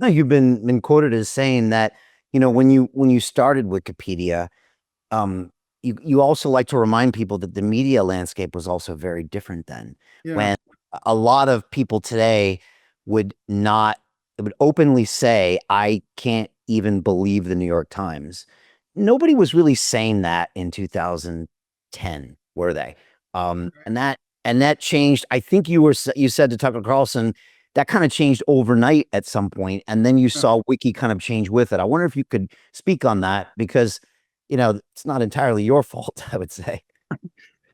No, you've been quoted as saying that, when you started Wikipedia, um, you also like to remind people that the media landscape was also very different then, Yeah. when a lot of people today would not would openly say, "I can't even believe the New York Times." Nobody was really saying that in 2010, were they? And that changed. I think you said to Tucker Carlson that kind of changed overnight at some point, and then you Yeah. saw Wiki kind of change with it. I wonder if you could speak on that because it's not entirely your fault, I would say.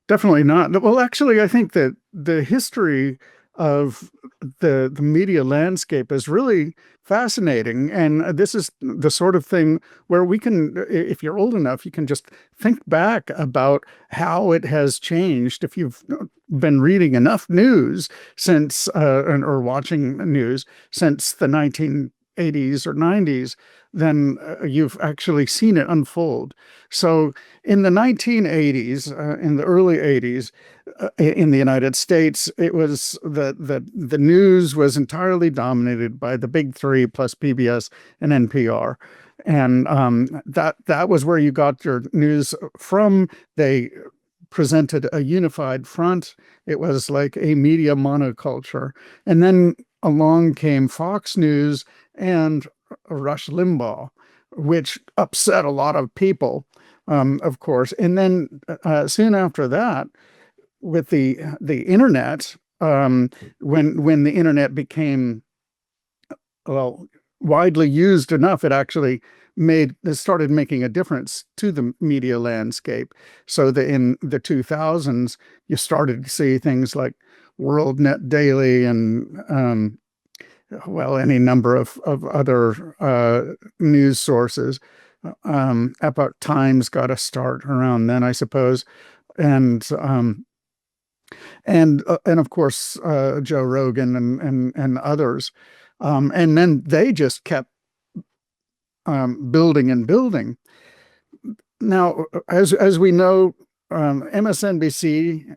Definitely not. Well, actually, I think that the history of the media landscape is really fascinating, and this is the sort of thing where we can, if you're old enough, you can just think back about how it has changed. If you've been reading enough news since or watching news since the 1980s or 90s, then you've actually seen it unfold. So in the 1980s, in the early 80s, in the United States, it was the news was entirely dominated by the big three plus PBS and NPR, and that was where you got your news from. They presented a unified front. It was like a media monoculture, and then along came Fox News and Rush Limbaugh, which upset a lot of people, of course. And then soon after that, with the internet, when the internet became, well, widely used enough, it started making a difference to the media landscape. So that in the 2000s, you started to see things like World Net Daily and well, any number of other news sources. Epoch Times got a start around then, I suppose, and and of course Joe Rogan and others, and then they just kept building and building. Now, as we know, MSNBC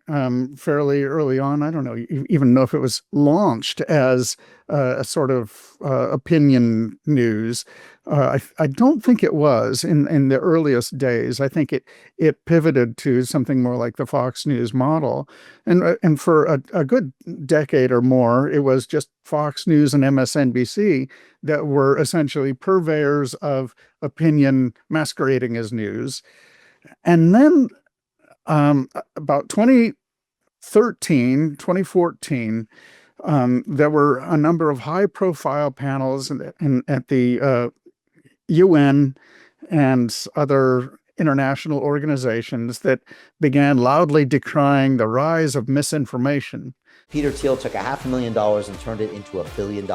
fairly early on, I don't know even know if it was launched as a sort of opinion news. I don't think it was in the earliest days. I think it pivoted to something more like the Fox News model, and for a good decade or more, it was just Fox News and MSNBC that were essentially purveyors of opinion masquerading as news. And then about 2013, 2014, there were a number of high profile panels at the UN and other international organizations that began loudly decrying the rise of misinformation. Peter Thiel took $500,000 and turned it into $1 billion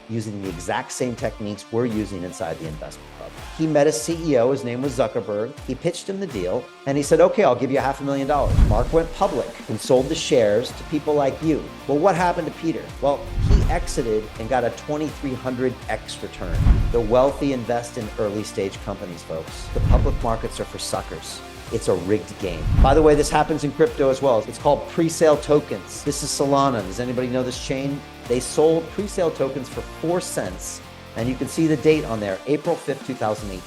using the exact same techniques we're using inside the investment club. He met a CEO, his name was Zuckerberg. He pitched him the deal and he said, okay, I'll give you $500,000. Mark went public and sold the shares to people like you. Well, what happened to Peter? Well, he exited and got a 2,300x return. The wealthy invest in early stage companies, folks. The public markets are for suckers. It's a rigged game. By the way, this happens in crypto as well. It's called pre-sale tokens. This is Solana. Does anybody know this chain? They sold pre-sale tokens for 4 cents. And you can see the date on there, April 5th, 2018.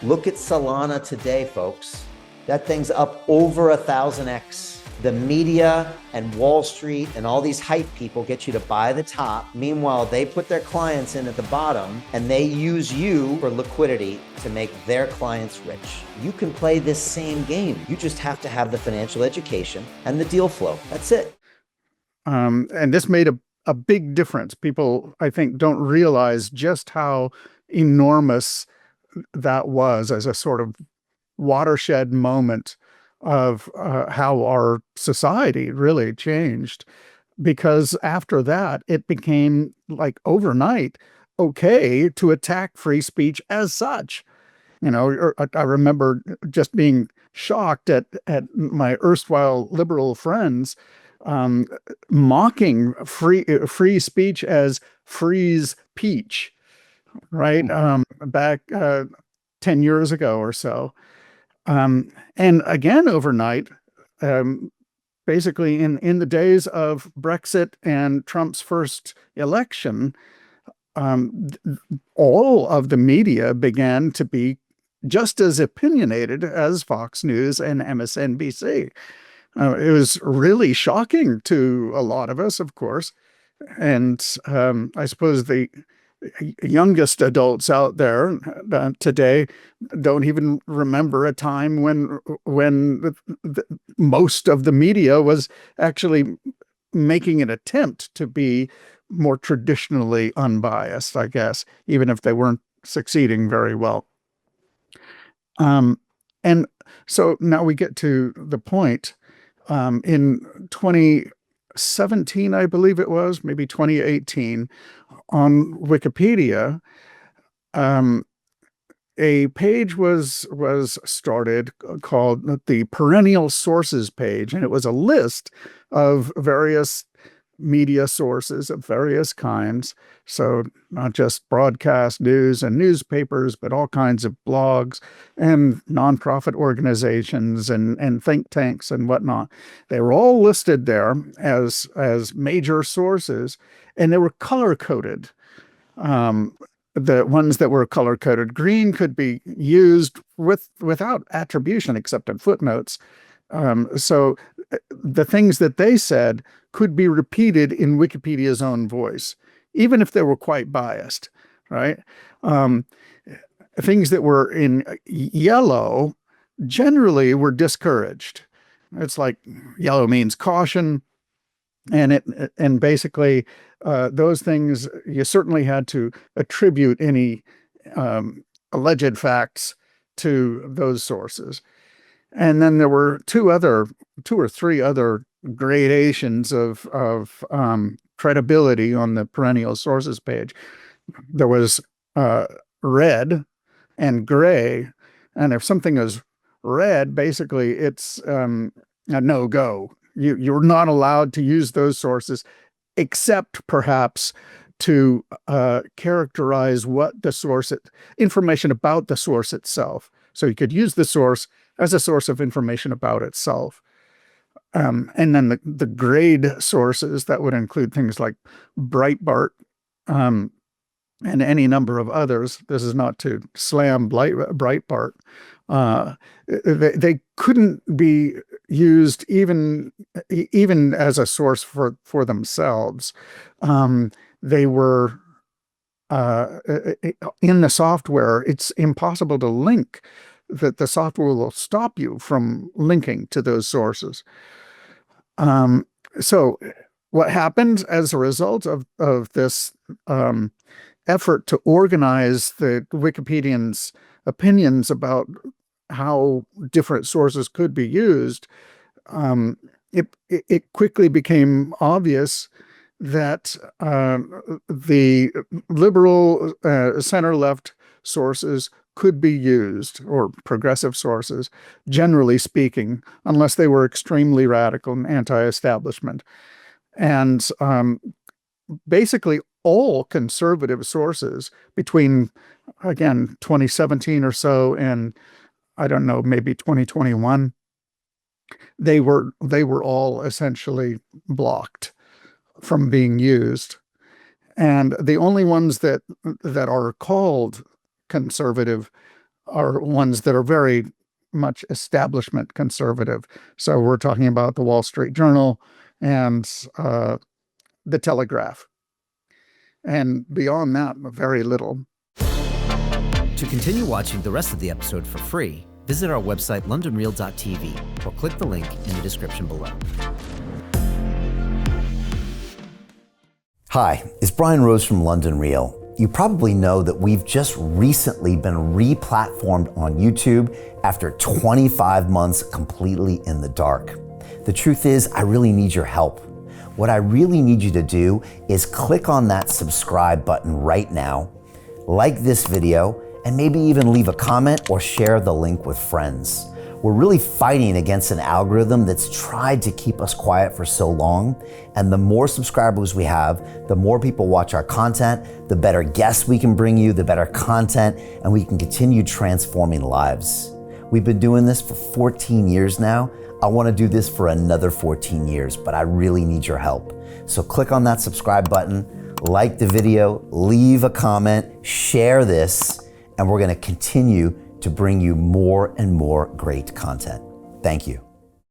Look at Solana today, folks. That thing's up over 1,000x. The media and Wall Street and all these hype people get you to buy the top. Meanwhile, they put their clients in at the bottom and they use you for liquidity to make their clients rich. You can play this same game. You just have to have the financial education and the deal flow. That's it. And this made a big difference. People, I think, don't realize just how enormous that was as a sort of watershed moment of how our society really changed. Because after that, it became like overnight okay to attack free speech as such. I remember just being shocked at my erstwhile liberal friends um, mocking free speech as freeze peach, right? Back 10 years ago or so. And again, overnight, um, basically in the days of Brexit and Trump's first election, all of the media began to be just as opinionated as Fox News and MSNBC. It was really shocking to a lot of us, of course. And I suppose the youngest adults out there today don't even remember a time when most of the media was actually making an attempt to be more traditionally unbiased, I guess, even if they weren't succeeding very well. And so now we get to the point in 2017, I believe it was, maybe 2018, on Wikipedia, a page was started called the Perennial Sources page, and it was a list of various media sources of various kinds. So not just broadcast news and newspapers, but all kinds of blogs and nonprofit organizations and think tanks and whatnot. They were all listed there as major sources, and they were color coded. The ones that were color coded green could be used without attribution except in footnotes. So the things that they said could be repeated in Wikipedia's own voice, even if they were quite biased, right? Things that were in yellow generally were discouraged. It's like yellow means caution, and basically those things you certainly had to attribute any alleged facts to those sources. And then there were two or three other gradations of credibility on the Perennial Sources page. There was red and gray, and if something is red, basically it's a no-go. You're not allowed to use those sources, except perhaps to characterize what the source, information about the source itself. So you could use the source as a source of information about itself. And then the grade sources, that would include things like Breitbart and any number of others. This is not to slam Breitbart. They couldn't be used even as a source for themselves. They were in the software. It's impossible to link. That the software will stop you from linking to those sources. So what happened as a result of this effort to organize the Wikipedians' opinions about how different sources could be used, it quickly became obvious that the liberal center-left sources could be used, or progressive sources, generally speaking, unless they were extremely radical and anti-establishment. And basically all conservative sources between, again, 2017 or so and, I don't know, maybe 2021, they were all essentially blocked from being used. And the only ones that are called conservative are ones that are very much establishment conservative. So we're talking about the Wall Street Journal and the Telegraph. And beyond that, very little. To continue watching the rest of the episode for free, visit our website londonreal.tv or click the link in the description below. Hi, it's Brian Rose from London Real. You probably know that we've just recently been re-platformed on YouTube after 25 months completely in the dark. The truth is, I really need your help. What I really need you to do is click on that subscribe button right now, like this video, and maybe even leave a comment or share the link with friends. We're really fighting against an algorithm that's tried to keep us quiet for so long. And the more subscribers we have, the more people watch our content, the better guests we can bring you, the better content, and we can continue transforming lives. We've been doing this for 14 years now. I want to do this for another 14 years, but I really need your help. So click on that subscribe button, like the video, leave a comment, share this, and we're going to continue to bring you more and more great content. Thank you.